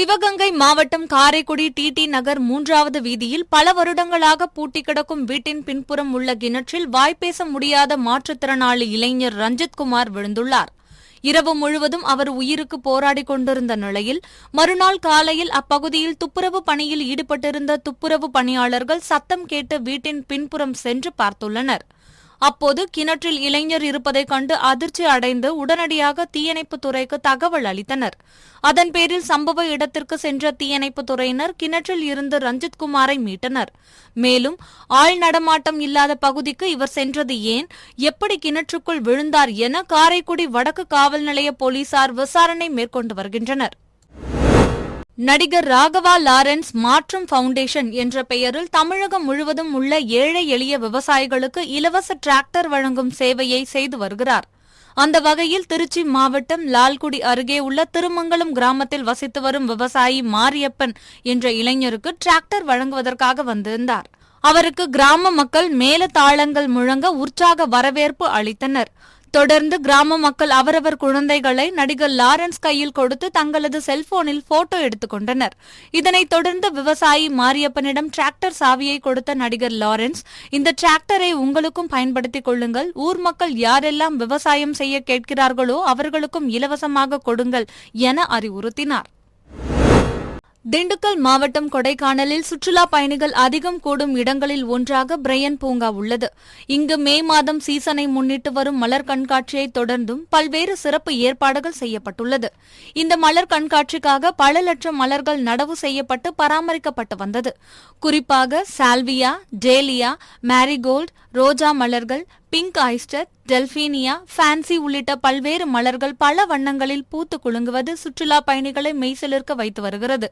சிவகங்கை மாவட்டம் காரைக்குடி டிடி நகர் 3வது வீதியில் பல வருடங்களாக பூட்டி கிடக்கும் வீட்டின் பின்புறம் உள்ள கிணற்றில் வாய்ப்பேச முடியாத மாற்றுத்திறனாளி இளைஞர் ரஞ்சித்குமார் விழுந்துள்ளார். இரவு முழுவதும் அவர் உயிருக்கு போராடிக் கொண்டிருந்த நிலையில் மறுநாள் காலையில் அப்பகுதியில் துப்புரவு பணியில் ஈடுபட்டிருந்த துப்புரவு பணியாளர்கள் சத்தம் கேட்டு வீட்டின் பின்புறம் சென்று பார்த்துள்ளனர். அப்போது கிணற்றில் இளைஞர் இருப்பதைக் கண்டு அதிர்ச்சி அடைந்து உடனடியாக தீயணைப்புத் துறைக்கு தகவல் அளித்தனர். அதன் பேரில் சம்பவ இடத்திற்கு சென்ற தீயணைப்புத் துறையினர் கிணற்றில் இருந்து ரஞ்சித்குமாரை மீட்டனர். மேலும் ஆள் நடமாட்டம் இல்லாத பகுதிக்கு இவர் சென்றது ஏன், எப்படி கிணற்றுக்குள் விழுந்தார் என காரைக்குடி வடக்கு காவல் நிலைய போலீசார் விசாரணை மேற்கொண்டு வருகின்றனர். நடிகர் ராகவா லாரன்ஸ் மாற்றம் பவுண்டேஷன் என்ற பெயரில் தமிழகம் முழுவதும் உள்ள ஏழை எளிய விவசாயிகளுக்கு இலவச டிராக்டர் வழங்கும் சேவையை செய்து வருகிறார். அந்த வகையில் திருச்சி மாவட்டம் லால்குடி அருகே உள்ள திருமங்கலம் கிராமத்தில் வசித்து வரும் விவசாயி மாரியப்பன் என்ற இளைஞருக்கு டிராக்டர் வழங்குவதற்காக வந்திருந்தார். அவருக்கு கிராம மக்கள் மேளதாளங்கள் முழங்க உற்சாக வரவேற்பு அளித்தனர். தொடர்ந்து கிராம மக்கள் அவரவர் குழந்தைகளை நடிகர் லாரன்ஸ் கையில் கொடுத்து தங்களது செல்போனில் போட்டோ எடுத்துக் கொண்டனர். இதனைத் தொடர்ந்து விவசாயி மாரியப்பனிடம் டிராக்டர் சாவியை கொடுத்த நடிகர் லாரன்ஸ், இந்த டிராக்டரை உங்களுக்கும் பயன்படுத்திக் கொள்ளுங்கள், ஊர் மக்கள் யாரெல்லாம் விவசாயம் செய்ய கேட்கிறார்களோ அவர்களுக்கும் இலவசமாக கொடுங்கள் என அறிவுறுத்தினார். திண்டுக்கல் மாவட்டம் கொடைக்கானலில் சுற்றுலா பயணிகள் அதிகம் கூடும் இடங்களில் ஒன்றாக பிரையன் பூங்கா உள்ளது. இங்கு மே மாதம் சீசனை முன்னிட்டு வரும் மலர் கண்காட்சியை தொடர்ந்தும் பல்வேறு சிறப்பு ஏற்பாடுகள் செய்யப்பட்டுள்ளது. இந்த மலர் கண்காட்சிக்காக பல லட்சம் மலர்கள் நடவு செய்யப்பட்டு பராமரிக்கப்பட்டு வந்தது. குறிப்பாக சால்வியா, டேலியா, மேரிகோல்டு, ரோஜா மலர்கள், பிங்க் ஆயிஸ்டர், டெல்பீனியா, ஃபேன்சி உள்ளிட்ட பல்வேறு மலர்கள் பல வண்ணங்களில் பூத்து குலுங்குவது சுற்றுலா பயணிகளை மெய்சிலிர்க்க வைத்து வருகிறது.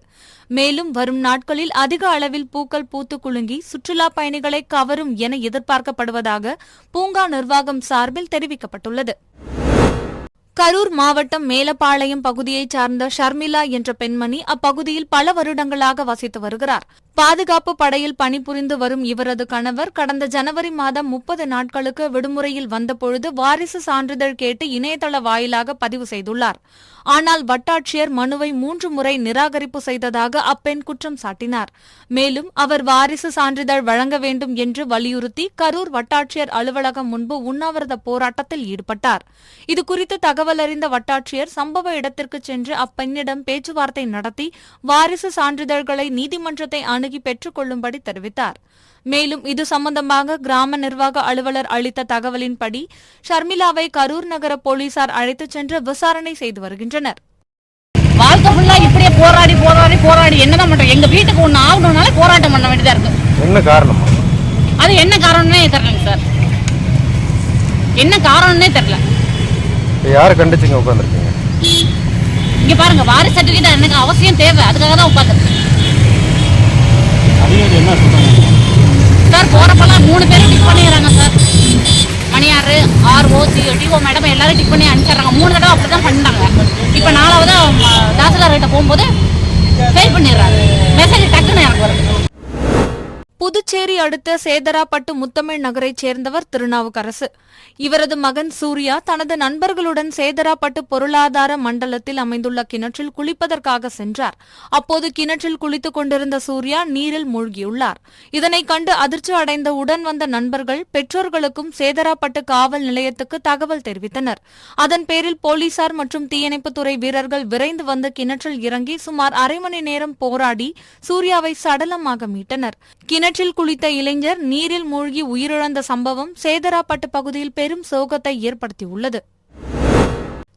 மேலும் வரும் நாட்களில் அதிக அளவில் பூக்கள் பூத்து குலுங்கி சுற்றுலா பயணிகளை கவரும் என எதிர்பார்க்கப்படுவதாக பூங்கா நிர்வாகம் சார்பில் தெரிவிக்கப்பட்டுள்ளது. கரூர் மாவட்டம் மேலப்பாளையம் பகுதியைச் சார்ந்த ஷர்மிளா என்ற பெண்மணி அப்பகுதியில் பல வருடங்களாக வசித்து வருகிறார். பாதுகாப்பு படையில் பணிபுரிந்து வரும் இவரது கணவர் கடந்த ஜனவரி மாதம் 30 நாட்களுக்கு விடுமுறையில் வந்தபொழுது வாரிசு சான்றிதழ் கேட்டு இணையதள வாயிலாக பதிவு செய்துள்ளார். ஆனால் வட்டாட்சியர் மனுவை 3 முறை நிராகரிப்பு செய்ததாக அப்பெண் குற்றம் சாட்டினார். மேலும் அவர் வாரிசு சான்றிதழ் வழங்க வேண்டும் என்று வலியுறுத்தி கரூர் வட்டாட்சியர் அலுவலகம் முன்பு உண்ணாவிரத போராட்டத்தில் ஈடுபட்டார். இதுகுறித்து தகவல் அறிந்த வட்டாட்சியர் சம்பவ இடத்திற்கு சென்று அப்பெண்ணிடம் பேச்சுவார்த்தை நடத்தி வாரிசு சான்றிதழ்களை நீதிமன்றத்தை அணுகி பெற்றுக் கொள்ளும்படி தெரிவித்தார். மேலும் இது சம்பந்தமாக கிராம நிர்வாக அலுவலர் அளித்த தகவலின்படி ஷர்மிளாவை கரூர் நகர போலீசார் அழைத்துச் சென்று விசாரணை செய்து வருகின்றனர். வாழ்க்கை ஃபுல்லா இப்படியே போராடி போராடி போராடி என்னதான் பண்றோம். எங்க வீட்டுக்கு ஒண்ணு ஆகணும்னால போராட்டம் பண்ண வேண்டியதா இருக்கு. என்ன காரணம்? அது என்ன காரணம்னே தெரியலங்க சார். என்ன காரணம்னே தெரியல. யாரை கண்டிச்சுங்க உட்கார்ந்திருக்கீங்க? இங்க பாருங்க, வாரிசு சர்டிபிகேட் எனக்கு அவசியம் தேவை, அதுக்காக தான் உட்கார்ந்திருக்கேன். என்ன சொல்றாங்க சார்? போறப்பெல்லாம் 3 பேரும் டிக் பண்ணிடுறாங்க சார். மணியாரு, ஆர்ஓ, டிஓ மேடம் எல்லாரும் டிக் பண்ணி அனுப்பிச்சிடுறாங்க. 3 தடவை அப்படிதான் பண்ணாங்க. இப்ப 4வது தாசில்தார் கிட்ட போகும்போது ஃபெயில் பண்ணிடுறாங்க. மெசேஜ் டக்குன்னு எனக்கு வருது. புதுச்சேரி அடுத்த சேதராப்பட்டு முத்தமிழ் நகரைச் சேர்ந்தவர் திருநாவுக்கரசு. இவரது மகன் சூர்யா தனது நண்பர்களுடன் சேதராப்பட்டு பொருளாதார மண்டலத்தில் அமைந்துள்ள கிணற்றில் குளிப்பதற்காக சென்றார். அப்போது கிணற்றில் குளித்துக் கொண்டிருந்த சூர்யா நீரில் மூழ்கியுள்ளார். இதனைக் கண்டு அதிர்ச்சி அடைந்த உடன் வந்த நண்பர்கள் பெற்றோர்களுக்கும் சேதராப்பட்டு காவல் நிலையத்துக்கு தகவல் தெரிவித்தனர். அதன் பேரில் போலீசார் மற்றும் தீயணைப்புத்துறை வீரர்கள் விரைந்து வந்து கிணற்றில் இறங்கி சுமார் அரை மணி நேரம் போராடி சூர்யாவை சடலமாக மீட்டனர். கிணற்றில் குளித்த இளைஞர் நீரில் மூழ்கி உயிரிழந்த சம்பவம் சேதராப்பட்டு பகுதியில் பெரும் சோகத்தை ஏற்படுத்தியுள்ளது.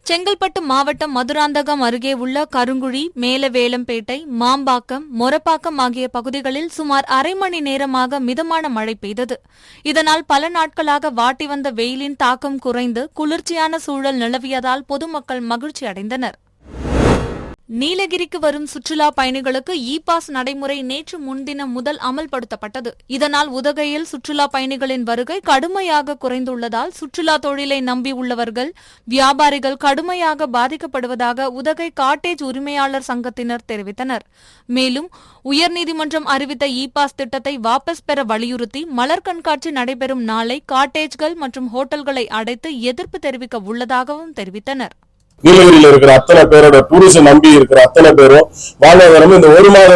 செங்கல்பட்டு மாவட்டம் மதுராந்தகம் அருகே உள்ள கருங்குழி, மேலவேலம்பேட்டை, மாம்பாக்கம், மொரப்பாக்கம் ஆகிய பகுதிகளில் சுமார் அரை மணி நேரமாக மிதமான மழை பெய்தது. இதனால் பல நாட்களாக வாட்டி வந்த வெயிலின் தாக்கம் குறைந்து குளிர்ச்சியான சூழல் நிலவியதால் பொதுமக்கள் மகிழ்ச்சி அடைந்தனர். நீலகிரிக்கு வரும் சுற்றுலா பயணிகளுக்கு இ-பாஸ் நடைமுறை நேற்று முன்தினம் முதல் அமல்படுத்தப்பட்டது. இதனால் உதகையில் சுற்றுலா பயணிகளின் வருகை கடுமையாக குறைந்துள்ளதால் சுற்றுலா தொழிலை நம்பியுள்ளவர்கள், வியாபாரிகள் கடுமையாக பாதிக்கப்படுவதாக உதகை காட்டேஜ் உரிமையாளர் சங்கத்தினர் தெரிவித்தனர். மேலும் உயர்நீதிமன்றம் அறிவித்த இ-பாஸ் திட்டத்தை வாபஸ் பெற வலியுறுத்தி மலர் கண்காட்சி நடைபெறும் நாளை காட்டேஜ்கள் மற்றும் ஹோட்டல்களை அடைத்து எதிர்ப்பு தெரிவிக்க உள்ளதாகவும் தெரிவித்தனர். நீலகிரியில இருக்கிற அத்தனை பேரோட டூரிசம் நம்பி இருக்கிற அத்தனை பேரும் வாழ்வாதாரமும் இந்த ஒரு மாத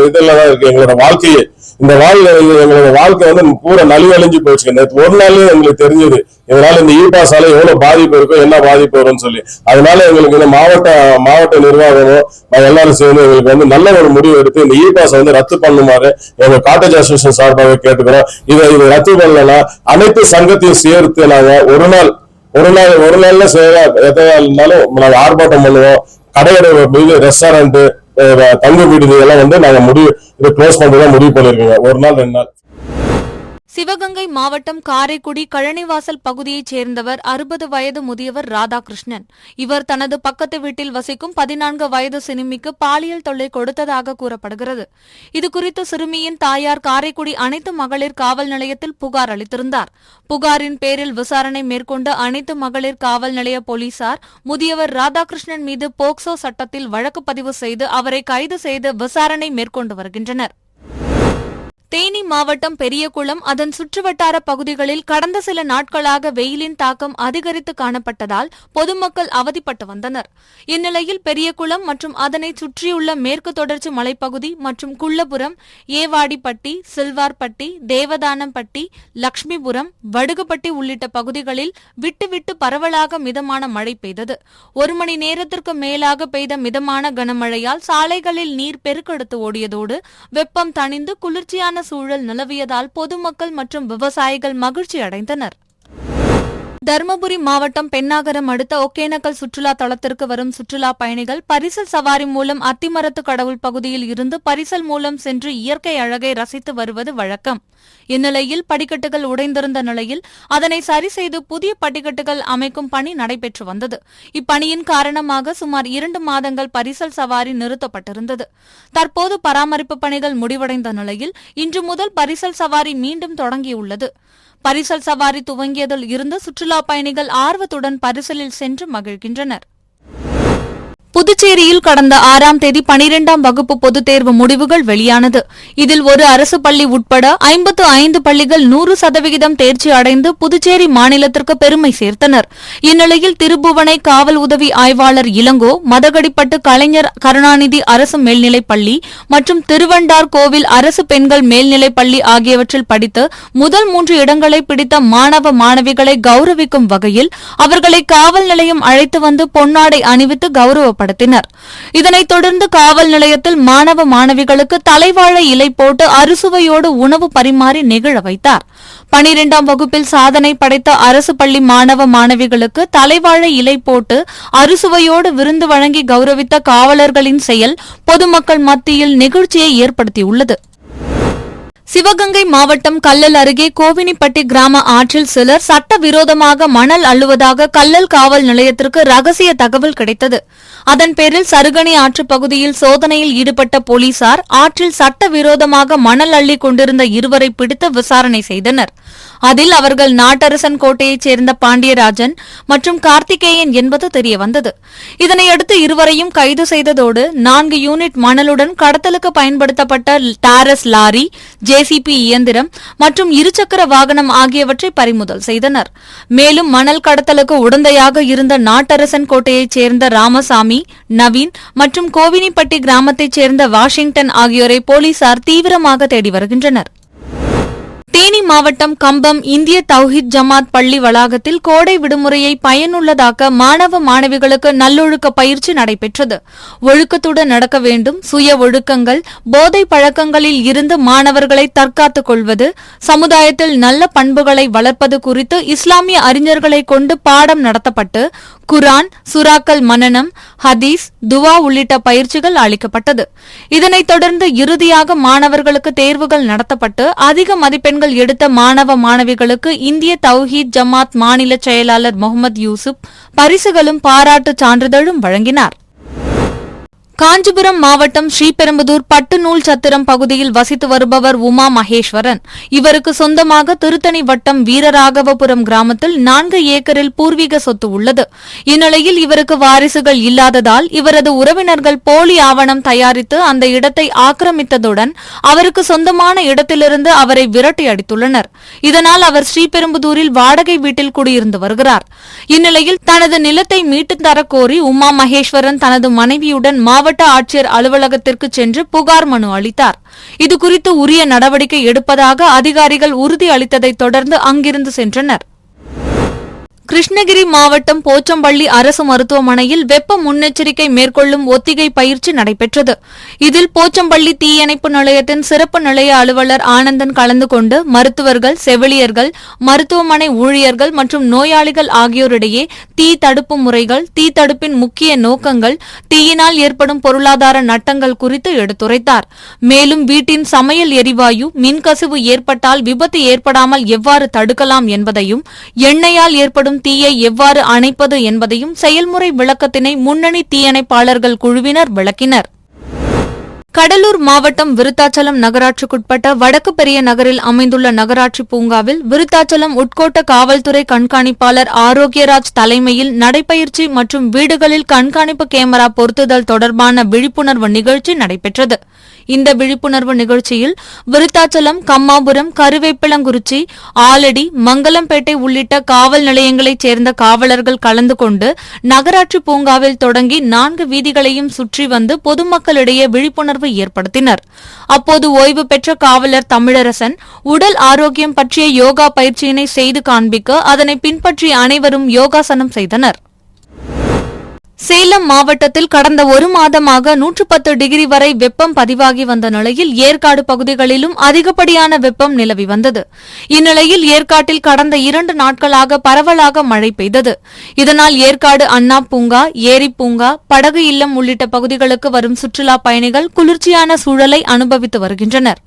இதெல்லாம் தான் இருக்கு எங்களோட வாழ்க்கையே. இந்த எங்களோட வாழ்க்கை பூரா நலிவழிஞ்சு போயிடுச்சு. நேற்று ஒரு நாள்லயே எங்களுக்கு தெரிஞ்சது இதனால இந்த பாஸால எவ்வளவு பாதிப்பு இருக்கும், என்ன பாதிப்பு வரும்னு சொல்லி. அதனால எங்களுக்கு இந்த மாவட்ட நிர்வாகமும் எல்லாரும் சேர்ந்து எங்களுக்கு நல்ல ஒரு முடிவு எடுத்து இந்த பாஸ் ரத்து பண்ணுமாறு எங்க காட்டேஜ் அசோசியேஷன் சார்பாக கேட்டுக்கிறோம். இதை ரத்து பண்ணலன்னா அனைத்து சங்கத்தையும் சேர்த்து நாங்க ஒரு நாள்ல எதையா இருந்தாலும் நாங்க ஆர்ப்பாட்டம் பண்ணுவோம். கடையோட ரெஸ்டாரண்ட், தங்கு வீடு இதெல்லாம் நாங்க இதை க்ளோஸ் பண்றதா முடிவு பண்ணிருக்கோங்க. ஒரு நாள் 2 நாள். சிவகங்கை மாவட்டம் காரைக்குடி கழனிவாசல் பகுதியைச் சேர்ந்தவர் 60 வயது முதியவர் ராதாகிருஷ்ணன். இவர் தனது பக்கத்து வீட்டில் வசிக்கும் 14 வயது சிறுமிக்கு பாலியல் தொல்லை கொடுத்ததாக கூறப்படுகிறது. இதுகுறித்து சிறுமியின் தாயார் காரைக்குடி அனைத்து மகளிர் காவல் நிலையத்தில் புகார் அளித்திருந்தார். புகாரின் பேரில் விசாரணை மேற்கொண்ட அனைத்து மகளிர் காவல் நிலைய போலீசார் முதியவர் ராதாகிருஷ்ணன் மீது போக்சோ சட்டத்தில் வழக்கு பதிவு செய்து அவரை கைது செய்து விசாரணை மேற்கொண்டு வருகின்றனர். தேனி மாவட்டம் பெரியகுளம் அதன் சுற்றுவட்டார பகுதிகளில் கடந்த சில நாட்களாக வெயிலின் தாக்கம் அதிகரித்து காணப்பட்டதால் பொதுமக்கள் அவதிப்பட்டு வந்தனர். இந்நிலையில் பெரியகுளம் மற்றும் அதனை சுற்றியுள்ள மேற்கு தொடர்ச்சி மலைப்பகுதி மற்றும் குள்ளபுரம், ஏவாடிப்பட்டி, சில்வார்பட்டி, தேவதானம்பட்டி, லட்சுமிபுரம், வடுகுப்பட்டி உள்ளிட்ட பகுதிகளில் விட்டு பரவலாக மிதமான மழை பெய்தது. 1 மணி நேரத்திற்கு மேலாக பெய்த மிதமான கனமழையால் சாலைகளில் நீர் பெருக்கெடுத்து ஓடியதோடு வெப்பம் தணிந்து குளிர்ச்சியான சூழல் நிலவியதால் பொதுமக்கள் மற்றும் விவசாயிகள் மகிழ்ச்சி அடைந்தனர். தருமபுரி மாவட்டம் பென்னாகரம் அடுத்த ஒகேனக்கல் சுற்றுலா தளத்திற்கு வரும் சுற்றுலா பயணிகள் பரிசல் சவாரி மூலம் அத்திமரத்து கடவுள் பகுதியில் இருந்து பரிசல் மூலம் சென்று இயற்கை அழகை ரசித்து வருவது வழக்கம். இந்நிலையில் படிக்கட்டுகள் உடைந்திருந்த நிலையில் அதனை சரி செய்து புதிய படிக்கட்டுகள் அமைக்கும் பணி நடைபெற்று வந்தது. இப்பணியின் காரணமாக சுமார் 2 மாதங்கள் பரிசல் சவாரி நிறுத்தப்பட்டிருந்தது. தற்போது பராமரிப்பு பணிகள் முடிவடைந்த நிலையில் இன்று முதல் பரிசல் சவாரி மீண்டும் தொடங்கியுள்ளது. பரிசல் சவாரி துவங்கியதில் இருந்து சுற்றுலா பயணிகள் ஆர்வத்துடன் பரிசலில் சென்று மகிழ்கின்றனர். புதுச்சேரியில் கடந்த 6ஆம் தேதி 12ஆம் வகுப்பு பொதுத் தேர்வு முடிவுகள் வெளியானது. இதில் ஒரு அரசு பள்ளி உட்பட 55 பள்ளிகள் 100% தேர்ச்சி அடைந்து புதுச்சேரி மாநிலத்திற்கு பெருமை சேர்த்தனர். இந்நிலையில் திருபுவனை காவல் உதவி ஆய்வாளர் இளங்கோ, மதகடிப்பட்டு கலைஞர் கருணாநிதி அரசு மேல்நிலைப் பள்ளி மற்றும் திருவண்டார் கோவில் அரசு பெண்கள் மேல்நிலைப் பள்ளி ஆகியவற்றில் படித்து முதல் 3 இடங்களை பிடித்த மாணவ மாணவிகளை கௌரவிக்கும் வகையில் அவர்களை காவல் நிலையம் அழைத்து வந்து பொன்னாடை அணிவித்து கௌரவப்படுத்தினர். இதனைத் தொடர்ந்து காவல் நிலையத்தில் மாணவ மாணவிகளுக்கு தலைவாழை இலை போட்டு அறுசுவையோடு உணவு பரிமாறி நெகிழ வைத்தார். 12ஆம் வகுப்பில் சாதனை படைத்த அரசு பள்ளி மாணவ மாணவிகளுக்கு தலைவாழை இலை போட்டு அறுசுவையோடு விருந்து வழங்கி கௌரவித்த காவலர்களின் செயல் பொதுமக்கள் மத்தியில் நெகிழ்ச்சியை ஏற்படுத்தியுள்ளது. சிவகங்கை மாவட்டம் கல்லல் அருகே கோவினிப்பட்டி கிராம ஆற்றில் சிலர் சட்டவிரோதமாக மணல் அள்ளுவதாக கல்லல் காவல் நிலையத்திற்கு ரகசிய தகவல் கிடைத்தது. அதன் பேரில் சருகணி ஆற்று பகுதியில் சோதனையில் ஈடுபட்ட போலீசார் ஆற்றில் சட்டவிரோதமாக மணல் அள்ளிக் கொண்டிருந்த 2வரை பிடித்து விசாரணை செய்தனர். அதில் அவர்கள் நாட்டரசன் கோட்டையைச் சேர்ந்த பாண்டியராஜன் மற்றும் கார்த்திகேயன் என்பது தெரியவந்தது. இதனையடுத்து 2வரையும் கைது செய்ததோடு 4 யூனிட் மணலுடன் கடத்தலுக்கு பயன்படுத்தப்பட்ட டாரஸ் லாரி, ஜேசிபி இயந்திரம் மற்றும் 2 சக்கர வாகனம் ஆகியவற்றை பறிமுதல் செய்தனர். மேலும் மணல் கடத்தலுக்கு உடந்தையாக இருந்த நாட்டரசன் கோட்டையைச் சேர்ந்த ராமசாமி, நவீன் மற்றும் கோவினிப்பட்டி கிராமத்தைச் சேர்ந்த வாஷிங்டன் ஆகியோரை போலீசார் தீவிரமாக தேடி வருகின்றனர். தேனி மாவட்டம் கம்பம் இந்திய தௌஹீத் ஜமாத் பள்ளி வளாகத்தில் கோடை விடுமுறையை பயனுள்ளதாக்க மாணவ மாணவிகளுக்கு நல்லொழுக்க பயிற்சி நடைபெற்றது. ஒழுக்கத்துடன் நடக்க வேண்டும், சுய ஒழுக்கங்கள், போதை பழக்கங்களில் இருந்து மாணவர்களை தற்காத்துக் கொள்வது, சமுதாயத்தில் நல்ல பண்புகளை வளர்ப்பது குறித்து இஸ்லாமிய அறிஞர்களை கொண்டு பாடம் நடத்தப்பட்டு குரான், சுறாக்கள் மனனம், ஹதீஸ், துவா உள்ளிட்ட பயிற்சிகள் அளிக்கப்பட்டது. இதனைத் தொடர்ந்து இறுதியாக மாணவர்களுக்கு தேர்வுகள் நடத்தப்பட்டு அதிக மதிப்பெண்கள் எடுத்த மாணவ மாணவிகளுக்கு இந்திய தௌஹீத் ஜமாத் மாநில செயலாளர் முகமது யூசுப் பரிசுகளும் பாராட்டு சான்றிதழும் வழங்கினார். காஞ்சிபுரம் மாவட்டம் ஸ்ரீபெரும்புதூர் பட்டுநூல் சத்திரம் பகுதியில் வசித்து வருபவர் உமா மகேஸ்வரன். இவருக்கு சொந்தமாக திருத்தணி வட்டம் வீரராகவபுரம் கிராமத்தில் 4 ஏக்கரில் பூர்வீக சொத்து உள்ளது. இந்நிலையில் இவருக்கு வாரிசுகள் இல்லாததால் இவரது உறவினர்கள் போலி ஆவணம் தயாரித்து அந்த இடத்தை ஆக்கிரமித்ததுடன் அவருக்கு சொந்தமான இடத்திலிருந்து அவரை விரட்டி அடித்துள்ளனர். இதனால் அவர் ஸ்ரீபெரும்புதூரில் வாடகை வீட்டில் குடியிருந்து வருகிறார். இந்நிலையில் தனது நிலத்தை மீட்டுத் தரக்கோரி உமா மகேஸ்வரன் தனது மனைவியுடன் மாவட்ட ஆட்சியர் அலுவலகத்திற்கு சென்று புகார் மனு அளித்தார். இதுகுறித்து உரிய நடவடிக்கை எடுப்பதாக அதிகாரிகள் உறுதி அளித்ததைத் தொடர்ந்து அங்கிருந்து சென்றனர். கிருஷ்ணகிரி மாவட்டம் போச்சம்பள்ளி அரசு மருத்துவமனையில் வெப்ப முன்னெச்சரிக்கை மேற்கொள்ளும் ஒத்திகை பயிற்சி நடைபெற்றது. இதில் போச்சம்பள்ளி தீயணைப்பு நிலையத்தின் சிறப்பு நிலைய அலுவலர் ஆனந்தன் கலந்து கொண்டு மருத்துவர்கள், செவிலியர்கள், மருத்துவமனை ஊழியர்கள் மற்றும் நோயாளிகள் ஆகியோரிடையே தீ தடுப்பு முறைகள், தீ தடுப்பின் முக்கிய நோக்கங்கள், தீயினால் ஏற்படும் பொருளாதார நட்டங்கள் குறித்து எடுத்துரைத்தார். மேலும் வீட்டின் சமையல் எரிவாயு மின்கசிவு ஏற்பட்டால் விபத்து ஏற்படாமல் எவ்வாறு தடுக்கலாம் என்பதையும், எண்ணெயால் ஏற்படும் தீயை எவ்வாறு அணைப்பது என்பதையும் செயல்முறை விளக்கத்தினை முன்னணி தீயணைப்பாளர்கள் குழுவினர் விளக்கினர். கடலூர் மாவட்டம் விருத்தாச்சலம் நகராட்சிக்குட்பட்ட வடக்கு பெரிய நகரில் அமைந்துள்ள நகராட்சி பூங்காவில் விருத்தாச்சலம் உட்கோட்ட காவல்துறை கண்காணிப்பாளர் ஆரோக்கியராஜ் தலைமையில் நடைபயிற்சி மற்றும் வீடுகளில் கண்காணிப்பு கேமரா பொருத்துதல் தொடர்பான விழிப்புணர்வு நிகழ்ச்சி நடைபெற்றது. இந்த விழிப்புணர்வு நிகழ்ச்சியில் விருத்தாச்சலம், கம்மாபுரம், கருவேப்பிலங்குறிச்சி, ஆலடி, மங்கலம்பேட்டை உள்ளிட்ட காவல் நிலையங்களைச் சேர்ந்த காவலர்கள் கலந்து கொண்டு நகராட்சி பூங்காவில் தொடங்கி 4 வீதிகளையும் சுற்றி வந்து பொதுமக்களிடையே விழிப்புணர்வு ஏற்படுத்தினர். அப்போது ஓய்வு பெற்ற காவலர் தமிழரசன் உடல் ஆரோக்கியம் பற்றிய யோகா பயிற்சியினை செய்து காண்பிக்க அதனை பின்பற்றி அனைவரும் யோகாசனம் செய்தனர். சேலம் மாவட்டத்தில் கடந்த 1 மாதமாக 110 டிகிரி வரை வெப்பம் பதிவாகி வந்த நிலையில் ஏற்காடு பகுதிகளிலும் அதிகப்படியான வெப்பம் நிலவி வந்தது. இந்நிலையில் ஏற்காட்டில் கடந்த 2 நாட்களாக பரவலாக மழை பெய்தது. இதனால் ஏற்காடு அண்ணா பூங்கா, ஏரி பூங்கா, படகு இல்லம் உள்ளிட்ட பகுதிகளுக்கு வரும் சுற்றுலா பயணிகள் குளிர்ச்சியான சூழலை அனுபவித்து வருகின்றனர்.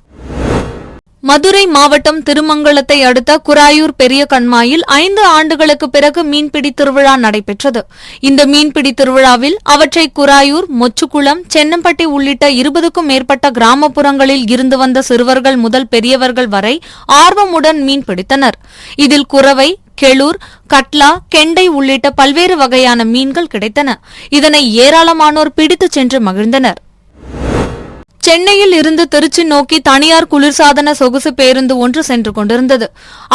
மதுரை மாவட்டம் திருமங்கலத்தை அடுத்த குராயூர் பெரிய கண்மாயில் 5 ஆண்டுகளுக்கு பிறகு மீன்பிடி திருவிழா நடைபெற்றது. இந்த மீன்பிடி திருவிழாவில் அவற்றை குராயூர், மொச்சுக்குளம், சென்னம்பட்டி உள்ளிட்ட 20க்கும் மேற்பட்ட கிராமப்புறங்களில் இருந்து வந்த சிறுவர்கள் முதல் பெரியவர்கள் வரை ஆர்வமுடன் மீன் பிடித்தனர். இதில் குரவை, கெளூர், கட்லா, கெண்டை உள்ளிட்ட பல்வேறு வகையான மீன்கள் கிடைத்தன. இதனை ஏராளமானோர் பிடித்துச் சென்று மகிழ்ந்தனர். சென்னையில் இருந்து திருச்சி நோக்கி தனியார் குளிர்சாதன சொகுசு பேருந்து ஒன்று சென்று கொண்டிருந்தது.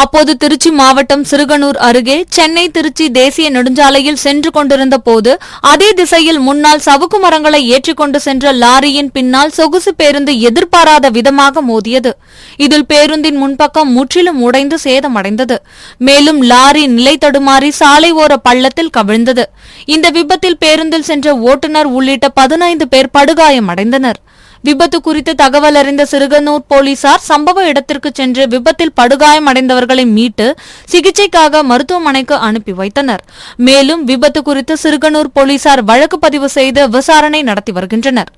அப்போது திருச்சி மாவட்டம் சிறுகனூர் அருகே சென்னை திருச்சி தேசிய நெடுஞ்சாலையில் சென்று கொண்டிருந்த போது அதே திசையில் முன்னால் சவுக்கு மரங்களை ஏற்றிக்கொண்டு சென்ற லாரியின் பின்னால் சொகுசு பேருந்து எதிர்பாராத விதமாக மோதியது. இதில் பேருந்தின் முன்பக்கம் முற்றிலும் உடைந்து சேதமடைந்தது. மேலும் லாரி நிலை தடுமாறி சாலை ஓர பள்ளத்தில் கவிழ்ந்தது. இந்த விபத்தில் பேருந்தில் சென்ற ஓட்டுநர் உள்ளிட்ட 15 பேர் படுகாயமடைந்தனர். விபத்து குறித்து தகவல் அறிந்த சிறுகனூர் போலீசார் சம்பவ இடத்திற்கு சென்று விபத்தில் படுகாயமடைந்தவர்களை மீட்டு சிகிச்சைக்காக மருத்துவமனைக்கு அனுப்பி வைத்தனர். மேலும் விபத்து குறித்து சிறுகனூர் போலீசார் வழக்கு பதிவு செய்து விசாரணை நடத்தி வருகின்றனர்.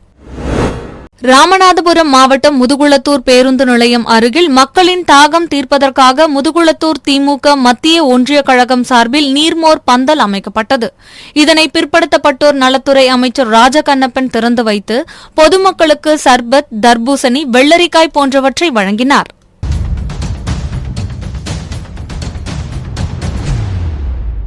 ராமநாதபுரம் மாவட்டம் முதுகுளத்தூர் பேருந்து நிலையம் அருகில் மக்களின் தாகம் தீர்ப்பதற்காக முதுகுளத்தூர் திமுக மத்திய ஒன்றிய கழகம் சார்பில் நீர்மோர் பந்தல் அமைக்கப்பட்டது. இதனை பிற்படுத்தப்பட்டோர் நலத்துறை அமைச்சர் ராஜகண்ணப்பன் திறந்து வைத்து பொதுமக்களுக்கு சர்பத், தர்பூசணி, வெள்ளரிக்காய் போன்றவற்றை வழங்கினார்.